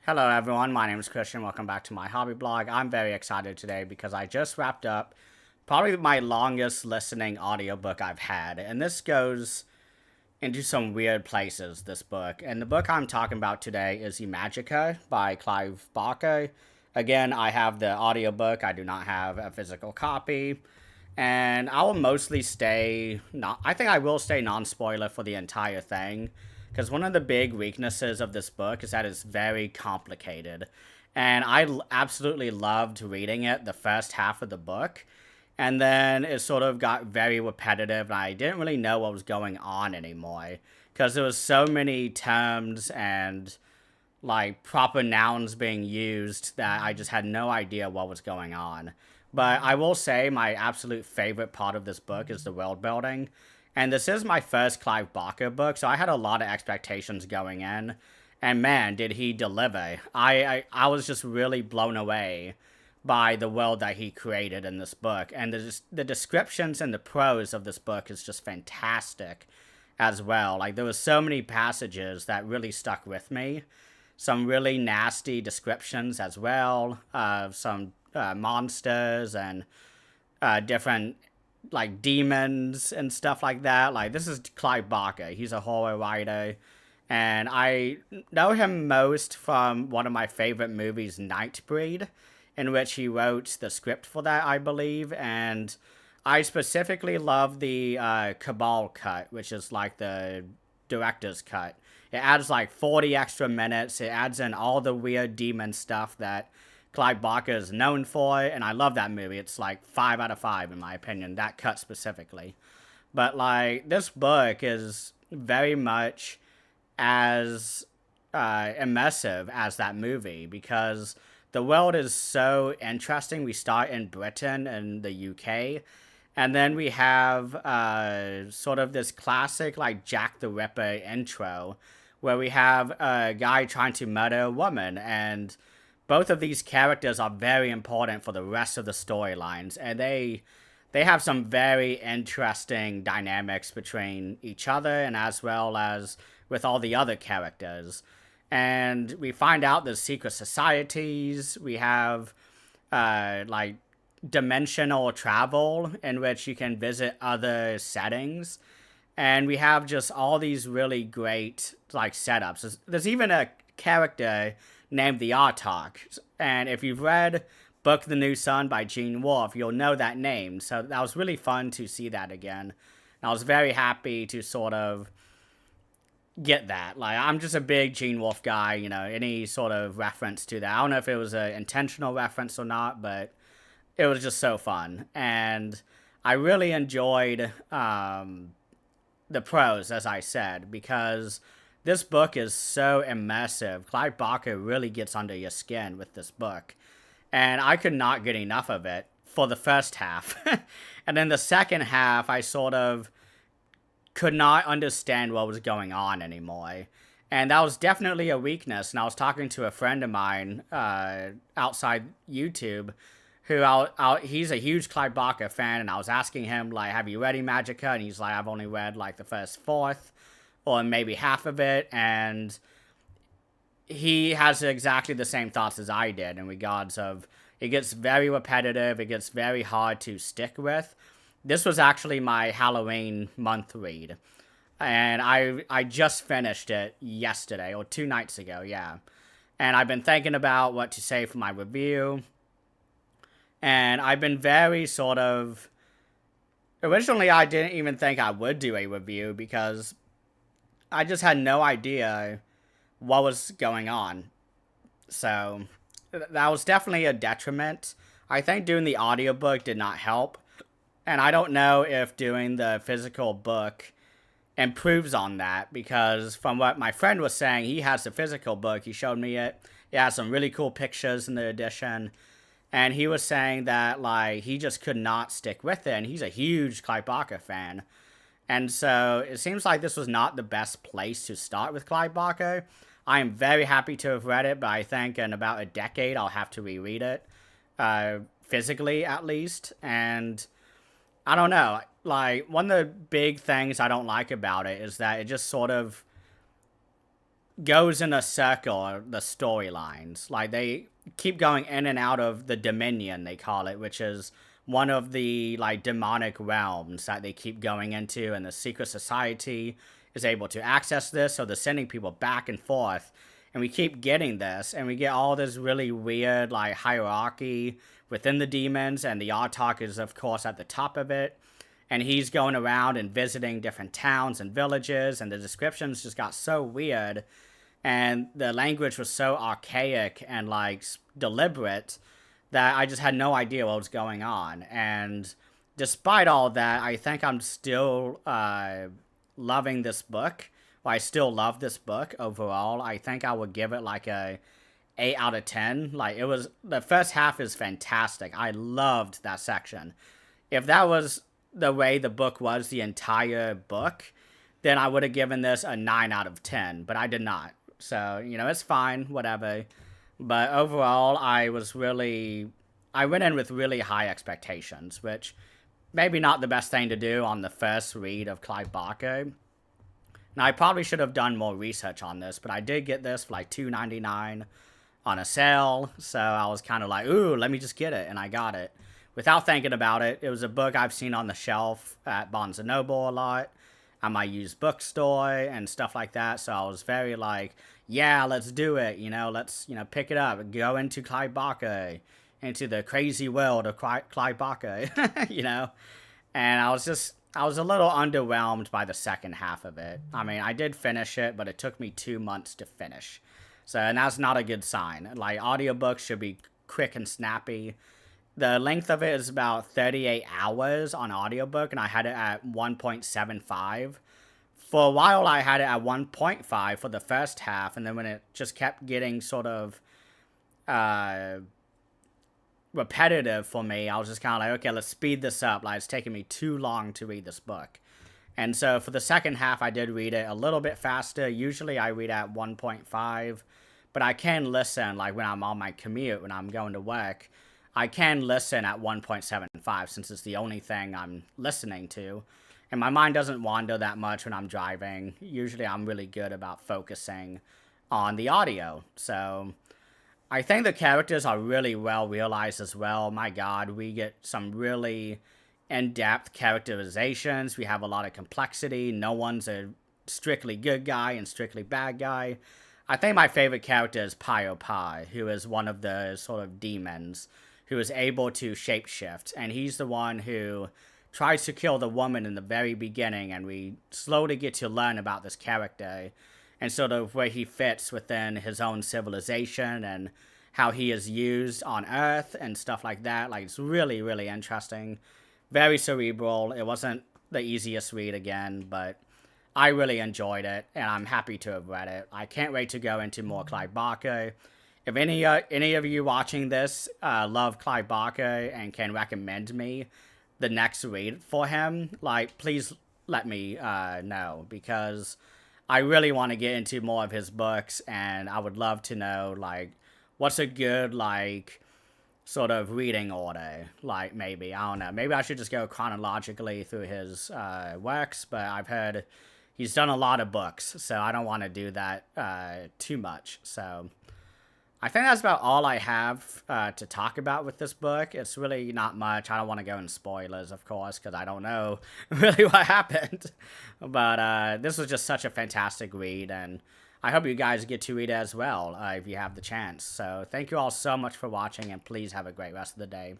Hello everyone, my name is Christian. Welcome back to my hobby blog. I'm very excited today because I just wrapped up probably my longest listening audiobook I've had. And this goes into some weird places, this book. And the book I'm talking about today is Imajica by Clive Barker. Again, I have the audiobook. I do not have a physical copy. And I will mostly stay not I think I will stay non-spoiler for the entire thing because one of the big weaknesses of this book is that it's very complicated. And absolutely loved reading it the first half of the book. And then it sort of got very repetitive, and I didn't really know what was going on anymore because there was so many terms and like proper nouns being used that I just had no idea what was going on. But I will say my absolute favorite part of this book is the world building. And this is my first Clive Barker book, so I had a lot of expectations going in. And man, did he deliver. I was just really blown away by the world that he created in this book. And the descriptions and the prose of this book is just fantastic as well. Like, there was so many passages that really stuck with me. Some really nasty descriptions as well of some monsters and different like demons and stuff like that. Like, this is Clive Barker. He's a horror writer, and I know him most from one of my favorite movies, Nightbreed, in which he wrote the script for that, I believe. And I specifically love the Cabal cut, which is like the director's cut. It adds like 40 extra minutes. It adds in all the weird demon stuff that Clive Barker is known for, and I love that movie. It's like 5 out of 5 in my opinion, that cut specifically. But like, this book is very much as immersive as that movie because the world is so interesting. We start in Britain and the UK, and then we have sort of this classic like Jack the Ripper intro where we have a guy trying to murder a woman, and both of these characters are very important for the rest of the storylines, and they have some very interesting dynamics between each other and as well as with all the other characters. And we find out there's secret societies. We have like dimensional travel in which you can visit other settings, and we have just all these really great like setups. There's even a character named the Artok, and if you've read Book the New Sun by Gene Wolfe, you'll know that name. So that was really fun to see that again. And I was very happy to sort of get that. Like, I'm just a big Gene Wolfe guy, you know, any sort of reference to that. I don't know if it was an intentional reference or not, but it was just so fun. And I really enjoyed the prose, as I said, because this book is so immersive. Clive Barker really gets under your skin with this book. And I could not get enough of it for the first half. And then the second half, I sort of could not understand what was going on anymore. And that was definitely a weakness. And I was talking to a friend of mine outside YouTube he's a huge Clive Barker fan, and I was asking him, like, have you read Imajica? And he's like, I've only read, like, the first fourth, or maybe half of it, and he has exactly the same thoughts as I did in regards of it gets very repetitive, it gets very hard to stick with. This was actually my Halloween month read, and I just finished it yesterday, or 2 nights ago, yeah. And I've been thinking about what to say for my review, and I've been very sort of... Originally, I didn't even think I would do a review because I just had no idea what was going on. So that was definitely a detriment. I think doing the audiobook did not help. And I don't know if doing the physical book improves on that, because from what my friend was saying, he has the physical book. He showed me it. It has some really cool pictures in the edition. And he was saying that, like, he just could not stick with it. And he's a huge Clive Barker fan. And so it seems like this was not the best place to start with Clive Barker. I am very happy to have read it, but I think in about a decade I'll have to reread it. Physically, at least. And I don't know. Like, one of the big things I don't like about it is that it just sort of goes in a circle, the storylines. Like, they keep going in and out of the Dominion, they call it, which is one of the, like, demonic realms that they keep going into, and the secret society is able to access this, so they're sending people back and forth. And we keep getting this, and we get all this really weird, like, hierarchy within the demons, and the Autarch is, of course, at the top of it. And he's going around and visiting different towns and villages, and the descriptions just got so weird, and the language was so archaic and, like, deliberate that I just had no idea what was going on. And despite all that, I think I'm still loving this book. Well, I still love this book overall. I think I would give it like a 8 out of 10. Like, it was, the first half is fantastic. I loved that section. If that was the way the book was the entire book, then I would have given this a 9 out of 10, but I did not. So, you know, it's fine, whatever. But overall, I went in with really high expectations, which maybe not the best thing to do on the first read of Clive Barker. Now, I probably should have done more research on this, but I did get this for like $2.99 on a sale, so I was kind of like, ooh, let me just get it, and I got it. Without thinking about it, it was a book I've seen on the shelf at Barnes & Noble a lot, at my used bookstore and stuff like that, so I was very like, yeah, let's do it, you know, let's, you know, pick it up, go into Clive Barker, into the crazy world of Clive Barker, you know, and I was a little underwhelmed by the second half of it. I mean, I did finish it, but it took me 2 months to finish, so, and that's not a good sign. Like, audiobooks should be quick and snappy. The length of it is about 38 hours on audiobook, and I had it at 1.75. For a while, I had it at 1.5 for the first half, and then when it just kept getting sort of repetitive for me, I was just kind of like, okay, let's speed this up. Like, it's taking me too long to read this book. And so for the second half, I did read it a little bit faster. Usually I read at 1.5, but I can listen, like when I'm on my commute, when I'm going to work, I can listen at 1.75 since it's the only thing I'm listening to. And my mind doesn't wander that much when I'm driving. Usually I'm really good about focusing on the audio. So I think the characters are really well realized as well. My God, we get some really in-depth characterizations. We have a lot of complexity. No one's a strictly good guy and strictly bad guy. I think my favorite character is Pio Pi, who is one of the sort of demons who is able to shapeshift, and he's the one who tries to kill the woman in the very beginning, and we slowly get to learn about this character and sort of where he fits within his own civilization and how he is used on Earth and stuff like that. Like, it's really, really interesting. Very cerebral. It wasn't the easiest read again, but I really enjoyed it, and I'm happy to have read it. I can't wait to go into more Clive Barker. If any of you watching this love Clive Barker and can recommend me the next read for him, like, please let me know, because I really want to get into more of his books, and I would love to know, like, what's a good, like, sort of reading order. Like, maybe, I don't know, maybe I should just go chronologically through his works, but I've heard he's done a lot of books, so I don't want to do that too much. So I think that's about all I have to talk about with this book. It's really not much. I don't want to go in spoilers, of course, because I don't know really what happened. But this was just such a fantastic read, and I hope you guys get to read it as well if you have the chance. So thank you all so much for watching, and please have a great rest of the day.